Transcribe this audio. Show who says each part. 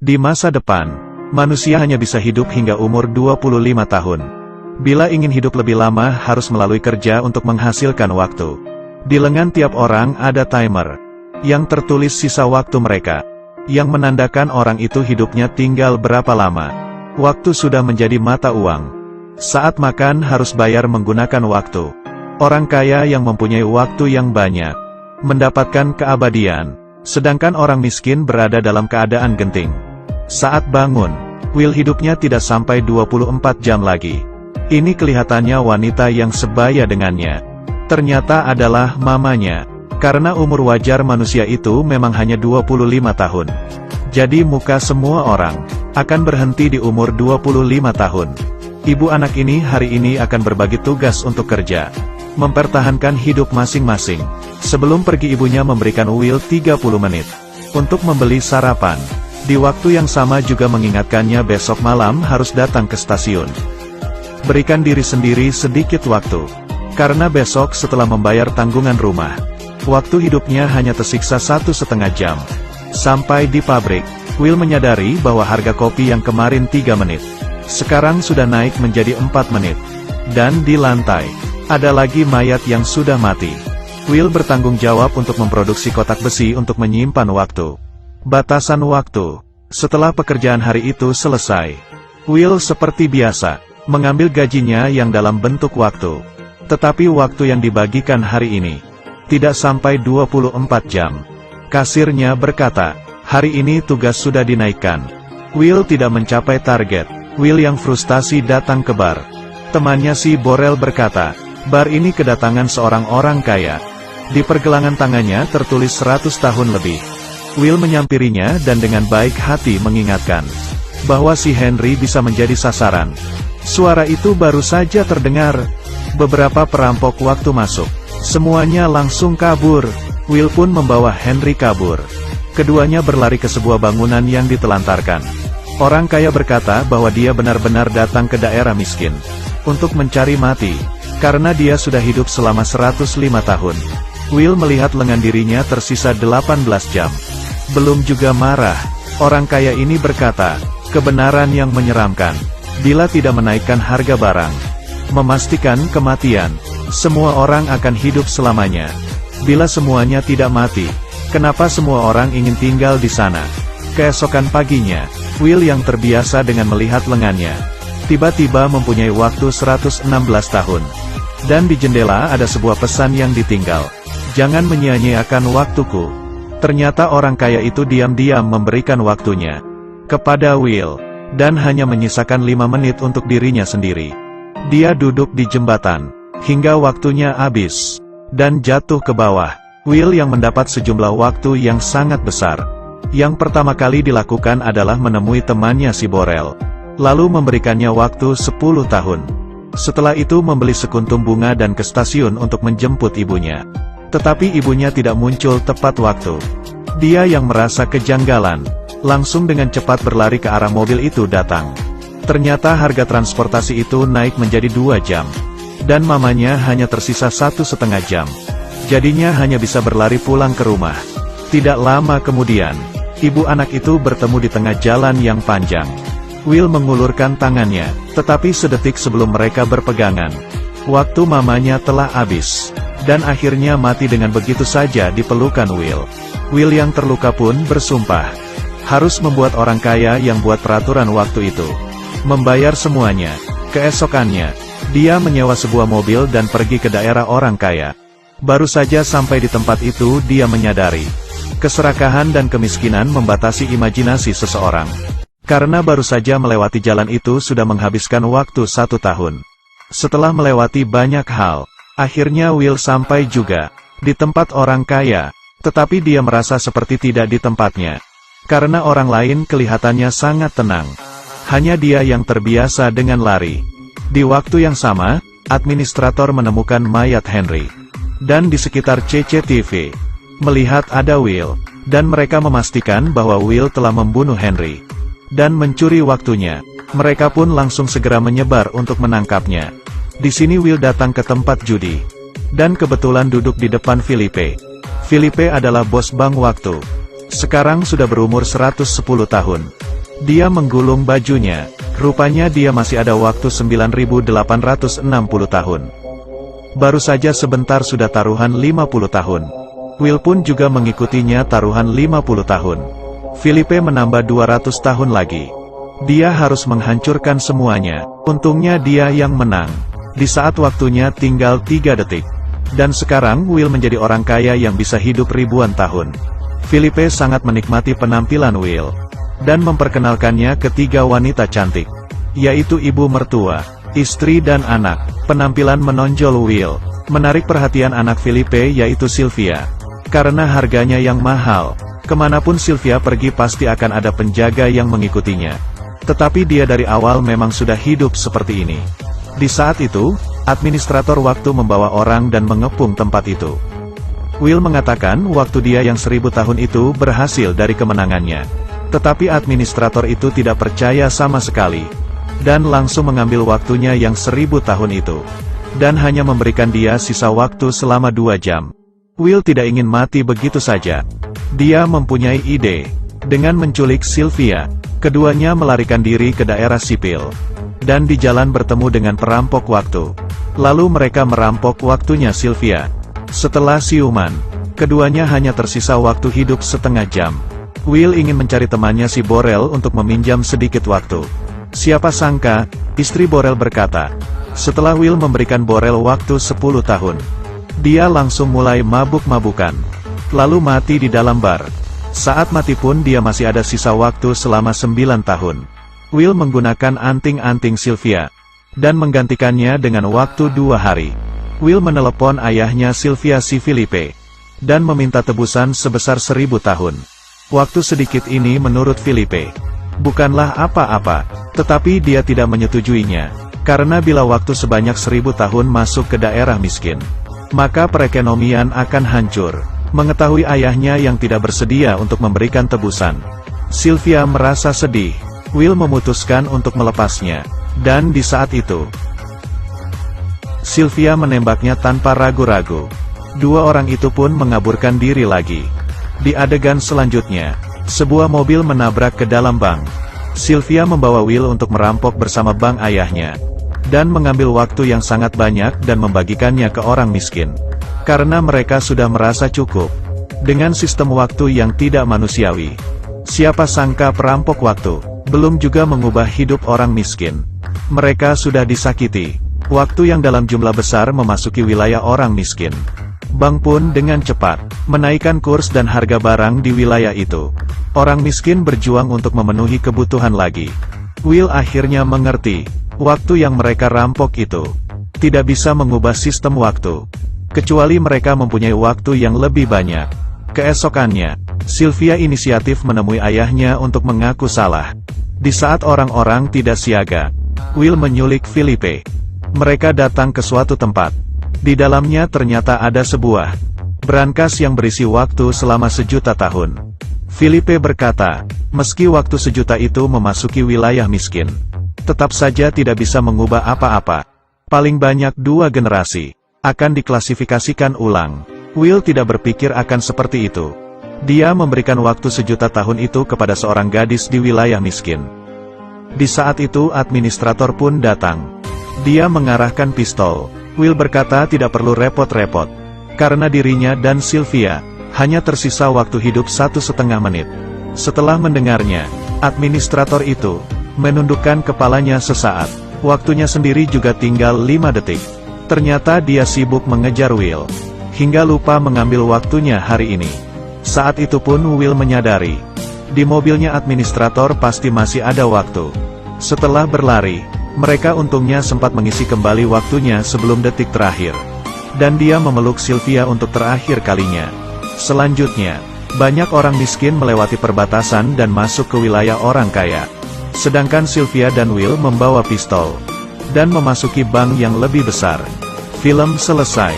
Speaker 1: Di masa depan, manusia hanya bisa hidup hingga umur 25 tahun. Bila ingin hidup lebih lama harus melalui kerja untuk menghasilkan waktu. Di lengan tiap orang ada timer, yang tertulis sisa waktu mereka, yang menandakan orang itu hidupnya tinggal berapa lama. Waktu sudah menjadi mata uang. Saat makan harus bayar menggunakan waktu. Orang kaya yang mempunyai waktu yang banyak, mendapatkan keabadian, sedangkan orang miskin berada dalam keadaan genting. Saat bangun, Will hidupnya tidak sampai 24 jam lagi. Ini kelihatannya wanita yang sebaya dengannya. Ternyata adalah mamanya, karena umur wajar manusia itu memang hanya 25 tahun. Jadi muka semua orang akan berhenti di umur 25 tahun. Ibu anak ini hari ini akan berbagi tugas untuk kerja, mempertahankan hidup masing-masing. Sebelum pergi ibunya memberikan Will 30 menit untuk membeli sarapan. Di waktu yang sama juga mengingatkannya besok malam harus datang ke stasiun. Berikan diri sendiri sedikit waktu, karena besok setelah membayar tanggungan rumah, waktu hidupnya hanya tersisa 1,5 jam. Sampai di pabrik, Will menyadari bahwa harga kopi yang kemarin 3 menit, sekarang sudah naik menjadi 4 menit. Dan di lantai, ada lagi mayat yang sudah mati. Will bertanggung jawab untuk memproduksi kotak besi untuk menyimpan waktu. Batasan waktu. Setelah pekerjaan hari itu selesai, Will seperti biasa, mengambil gajinya yang dalam bentuk waktu. Tetapi waktu yang dibagikan hari ini, tidak sampai 24 jam. Kasirnya berkata, hari ini tugas sudah dinaikkan. Will tidak mencapai target. Will yang frustasi datang ke bar. Temannya si Borel berkata, bar ini kedatangan seorang orang kaya. Di pergelangan tangannya tertulis 100 tahun lebih. Will menyampirinya dan dengan baik hati mengingatkan bahwa si Henry bisa menjadi sasaran. Suara itu baru saja terdengar. Beberapa perampok waktu masuk. Semuanya langsung kabur. Will pun membawa Henry kabur. Keduanya berlari ke sebuah bangunan yang ditelantarkan. Orang kaya berkata bahwa dia benar-benar datang ke daerah miskin untuk mencari mati, karena dia sudah hidup selama 105 tahun. Will melihat lengan dirinya tersisa 18 jam. Belum juga marah, orang kaya ini berkata, kebenaran yang menyeramkan. Bila tidak menaikkan harga barang, memastikan kematian, semua orang akan hidup selamanya. Bila semuanya tidak mati, kenapa semua orang ingin tinggal di sana? Keesokan paginya, Will yang terbiasa dengan melihat lengannya, tiba-tiba mempunyai waktu 116 tahun. Dan di jendela ada sebuah pesan yang ditinggal. Jangan menyia-nyiakan waktuku. Ternyata orang kaya itu diam-diam memberikan waktunya kepada Will, dan hanya menyisakan 5 menit untuk dirinya sendiri. Dia duduk di jembatan, hingga waktunya habis, dan jatuh ke bawah. Will yang mendapat sejumlah waktu yang sangat besar. Yang pertama kali dilakukan adalah menemui temannya si Borel, lalu memberikannya waktu 10 tahun. Setelah itu membeli sekuntum bunga dan ke stasiun untuk menjemput ibunya. Tetapi ibunya tidak muncul tepat waktu. Dia yang merasa kejanggalan, langsung dengan cepat berlari ke arah mobil itu datang. Ternyata harga transportasi itu naik menjadi 2 jam. Dan mamanya hanya tersisa 1,5 jam. Jadinya hanya bisa berlari pulang ke rumah. Tidak lama kemudian, ibu anak itu bertemu di tengah jalan yang panjang. Will mengulurkan tangannya, tetapi sedetik sebelum mereka berpegangan, waktu mamanya telah habis. Dan akhirnya mati dengan begitu saja di pelukan Will. Will yang terluka pun bersumpah, harus membuat orang kaya yang buat peraturan waktu itu membayar semuanya. Keesokannya, dia menyewa sebuah mobil dan pergi ke daerah orang kaya. Baru saja sampai di tempat itu dia menyadari, keserakahan dan kemiskinan membatasi imajinasi seseorang. Karena baru saja melewati jalan itu sudah menghabiskan waktu 1 tahun. Setelah melewati banyak hal, akhirnya Will sampai juga di tempat orang kaya, tetapi dia merasa seperti tidak di tempatnya. Karena orang lain kelihatannya sangat tenang. Hanya dia yang terbiasa dengan lari. Di waktu yang sama, administrator menemukan mayat Henry. Dan di sekitar CCTV, melihat ada Will, dan mereka memastikan bahwa Will telah membunuh Henry. Dan mencuri waktunya, mereka pun langsung segera menyebar untuk menangkapnya. Di sini Will datang ke tempat judi, dan kebetulan duduk di depan Philippe. Philippe adalah bos bank waktu. Sekarang sudah berumur 110 tahun. Dia menggulung bajunya. Rupanya dia masih ada waktu 9.860 tahun. Baru saja sebentar sudah taruhan 50 tahun. Will pun juga mengikutinya taruhan 50 tahun. Felipe menambah 200 tahun lagi. Dia harus menghancurkan semuanya. Untungnya dia yang menang. Di saat waktunya tinggal 3 detik. Dan sekarang Will menjadi orang kaya yang bisa hidup ribuan tahun. Felipe sangat menikmati penampilan Will. Dan memperkenalkannya ke 3 wanita cantik. Yaitu ibu mertua, istri dan anak. Penampilan menonjol Will menarik perhatian anak Felipe yaitu Sylvia. Karena harganya yang mahal, kemanapun Sylvia pergi pasti akan ada penjaga yang mengikutinya. Tetapi dia dari awal memang sudah hidup seperti ini. Di saat itu, administrator waktu membawa orang dan mengepung tempat itu. Will mengatakan waktu dia yang 1000 tahun itu berhasil dari kemenangannya. Tetapi administrator itu tidak percaya sama sekali. Dan langsung mengambil waktunya yang 1000 tahun itu. Dan hanya memberikan dia sisa waktu selama 2 jam. Will tidak ingin mati begitu saja. Dia mempunyai ide. Dengan menculik Sylvia, keduanya melarikan diri ke daerah sipil. Dan di jalan bertemu dengan perampok waktu. Lalu mereka merampok waktunya Sylvia. Setelah siuman, keduanya hanya tersisa waktu hidup setengah jam. Will ingin mencari temannya si Borel untuk meminjam sedikit waktu. Siapa sangka, istri Borel berkata. Setelah Will memberikan Borel waktu 10 tahun. Dia langsung mulai mabuk-mabukan. Lalu mati di dalam bar. Saat mati pun dia masih ada sisa waktu selama 9 tahun. Will menggunakan anting-anting Sylvia. Dan menggantikannya dengan waktu 2 hari. Will menelepon ayahnya Sylvia si Felipe. Dan meminta tebusan sebesar 1000 tahun. Waktu sedikit ini menurut Felipe bukanlah apa-apa, tetapi dia tidak menyetujuinya. Karena bila waktu sebanyak 1000 tahun masuk ke daerah miskin, maka perekonomian akan hancur. Mengetahui ayahnya yang tidak bersedia untuk memberikan tebusan, Sylvia merasa sedih. Will memutuskan untuk melepasnya. Dan di saat itu, Sylvia menembaknya tanpa ragu-ragu. 2 orang itu pun mengaburkan diri lagi. Di adegan selanjutnya, sebuah mobil menabrak ke dalam bank. Sylvia membawa Will untuk merampok bersama bank ayahnya. Dan mengambil waktu yang sangat banyak dan membagikannya ke orang miskin. Karena mereka sudah merasa cukup. Dengan sistem waktu yang tidak manusiawi. Siapa sangka perampok waktu, belum juga mengubah hidup orang miskin. Mereka sudah disakiti. Waktu yang dalam jumlah besar memasuki wilayah orang miskin. Bank pun dengan cepat menaikkan kurs dan harga barang di wilayah itu. Orang miskin berjuang untuk memenuhi kebutuhan lagi. Will akhirnya mengerti, waktu yang mereka rampok itu tidak bisa mengubah sistem waktu. Kecuali mereka mempunyai waktu yang lebih banyak. Keesokannya, Sylvia inisiatif menemui ayahnya untuk mengaku salah. Di saat orang-orang tidak siaga, Will menyulik Felipe. Mereka datang ke suatu tempat. Di dalamnya ternyata ada sebuah brankas yang berisi waktu selama 1.000.000 tahun. Felipe berkata, meski waktu 1.000.000 itu memasuki wilayah miskin, tetap saja tidak bisa mengubah apa-apa. Paling banyak 2 generasi akan diklasifikasikan ulang. Will tidak berpikir akan seperti itu. Dia memberikan waktu 1.000.000 tahun itu kepada seorang gadis di wilayah miskin. Di saat itu administrator pun datang. Dia mengarahkan pistol. Will berkata tidak perlu repot-repot. Karena dirinya dan Sylvia hanya tersisa waktu hidup 1,5 menit. Setelah mendengarnya, administrator itu menundukkan kepalanya sesaat. Waktunya sendiri juga tinggal 5 detik. Ternyata dia sibuk mengejar Will, hingga lupa mengambil waktunya hari ini. Saat itu pun Will menyadari, di mobilnya administrator pasti masih ada waktu. Setelah berlari, mereka untungnya sempat mengisi kembali waktunya sebelum detik terakhir. Dan dia memeluk Sylvia untuk terakhir kalinya. Selanjutnya, banyak orang miskin melewati perbatasan dan masuk ke wilayah orang kaya. Sedangkan Sylvia dan Will membawa pistol. Dan memasuki bank yang lebih besar. Film selesai.